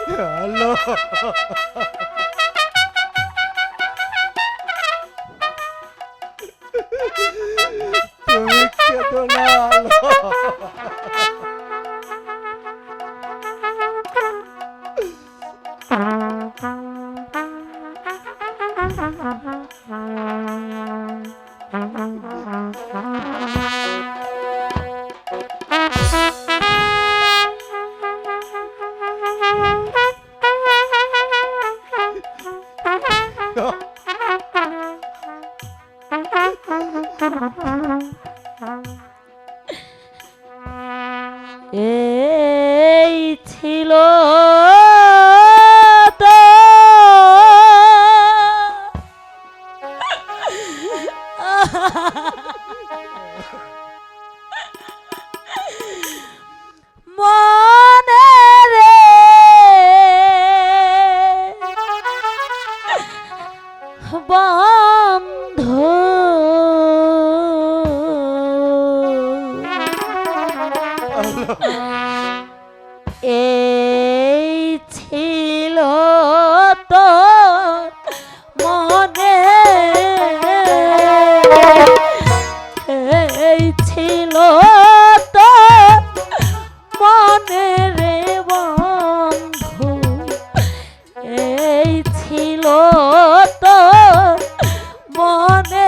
Hello তুমি কেঁদো না এই ছিল তো মনে রে বন্ধু এই ছিল তো মনে এই ছিল তো মনে রে বন্ধু এই ছিল তো মনে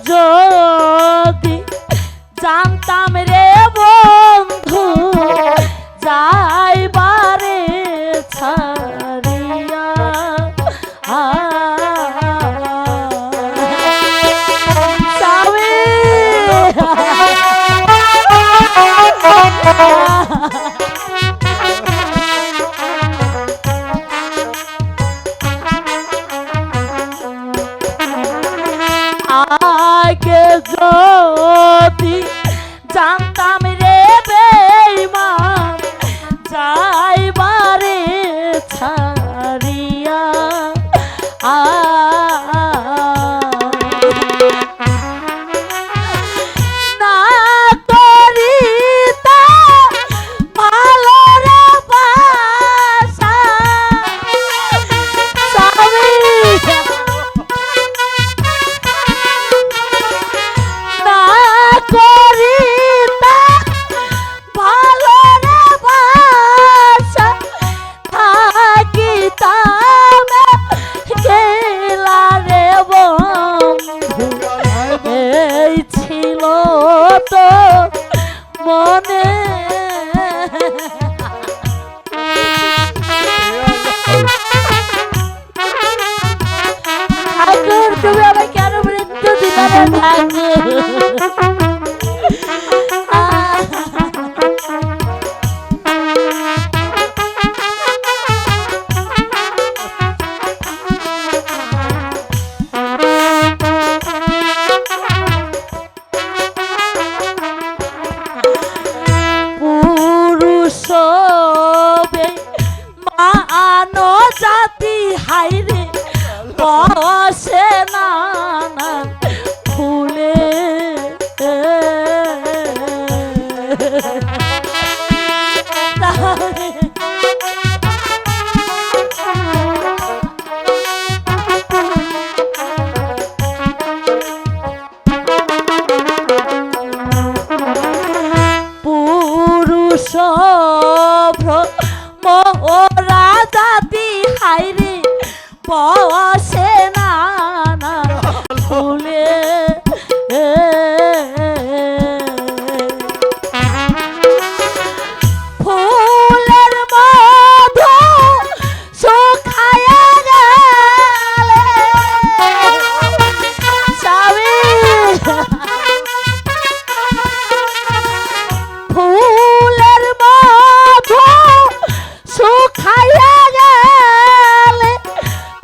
যদি জানতাম রে বন্ধু যাইবারে ছাড় প্রাণ জাতি হাইরে বসে নানান ফুলে পুরুষ মোরা জাতি হাইরে বসে নানা ফুলে ফুলের মধু শুকায়া গেলে স্বামী ফুলের মধু শুকায়া গেলে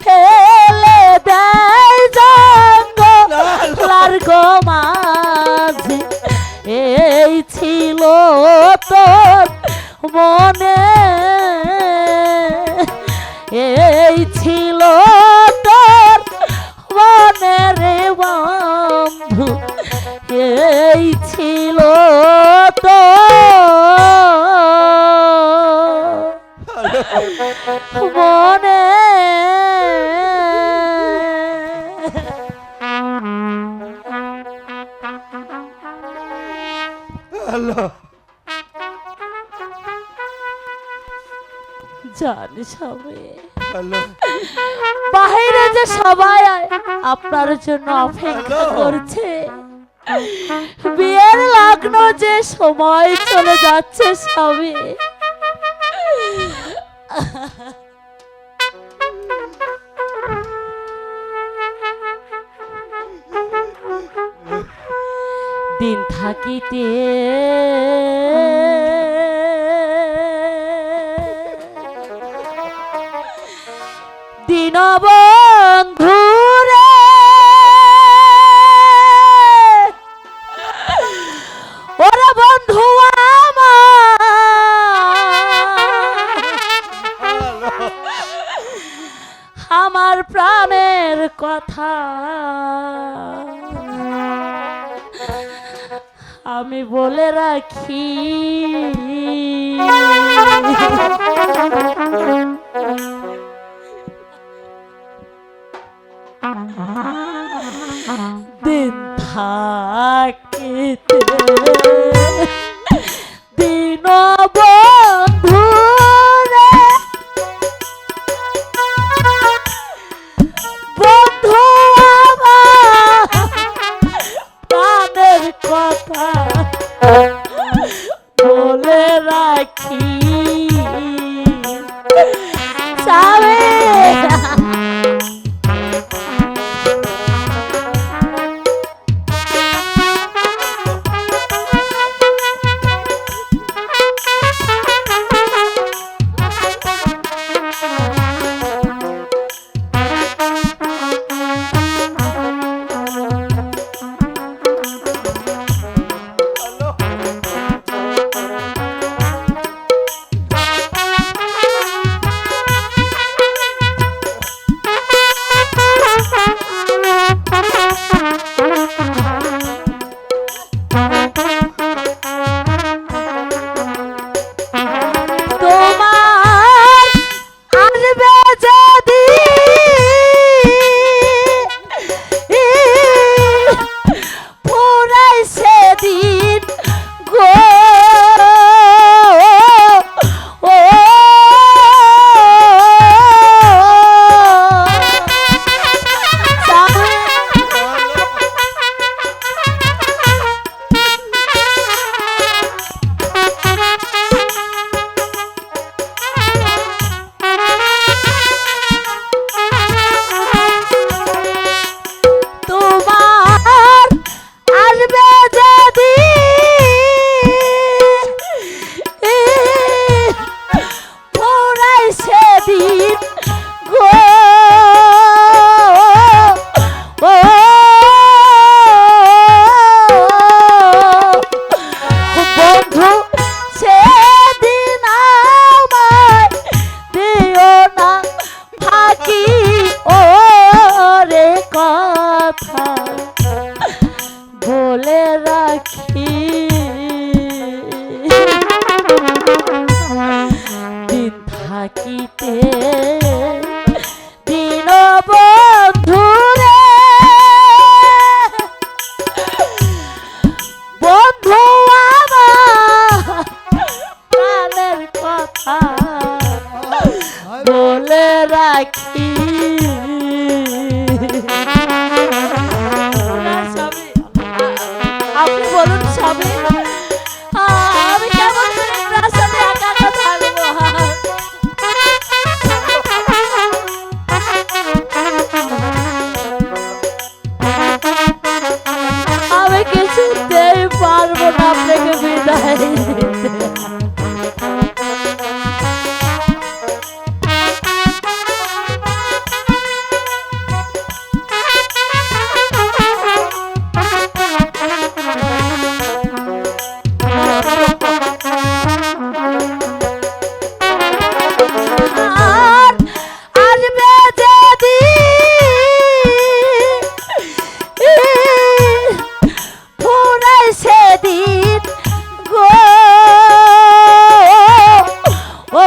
ফেলে দেয় জঙ্গলার গো মাঝে এই ছিল তোর মনে এই ছিল তোর মনে রে বন্ধু এই ছিল তো মনে হ্যালো জানি সবাই হ্যালো বাইরে যে সবাই আপনার জন্য অপেক্ষা করছে বিয়ের লগ্ন যে সময় চলে যাচ্ছে সবে দিন থাকিতে দীনবন্ধু রে ওরে বন্ধু আমার প্রাণের কথা আমি বলে রাখি দিন থাকিতে দীনবন্ধু রে বন্ধু আমার প্রাণের কথা বলে রাখি যাবে বলে রাখি না স্বামী, আপনি বলুন স্বামী, আমি কেমন করে আপনার সাথে একা একা থাকবো? আমি কিছুতেই পারবো না আপনাকে বিদায় দিতে। আর আসবে যেদিন ফুরাই সেদিন গো, ও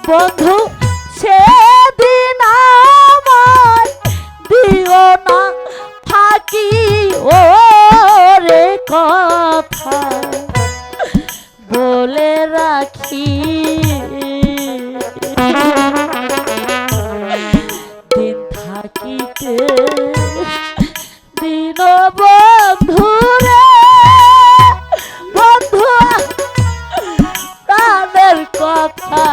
বন্ধু সেদিন আমায় দিও না ফাঁকি, ও রে কথা বলে রাখি, দিন থাকিতে দিন বন্ধু রে, বন্ধু প্রাণের কথা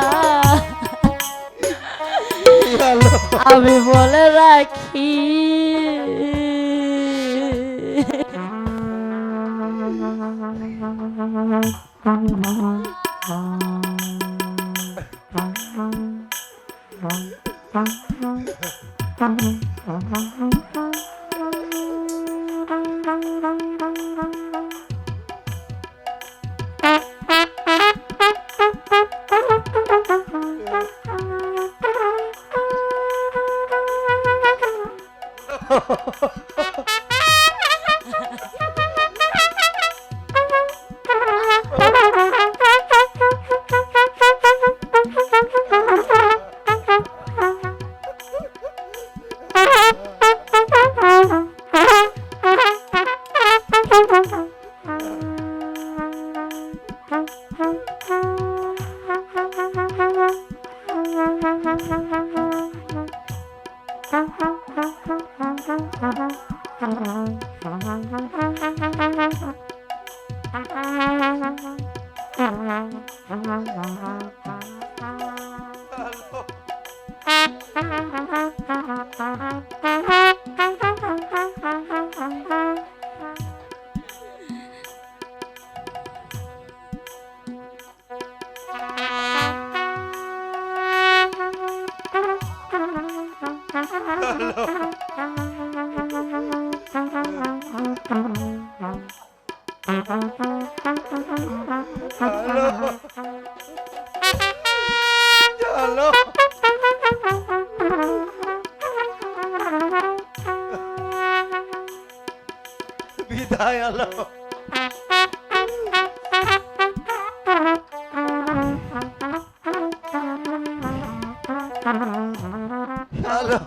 আমি বলে রাখি। চলো বিদায় হলো। হ্যালো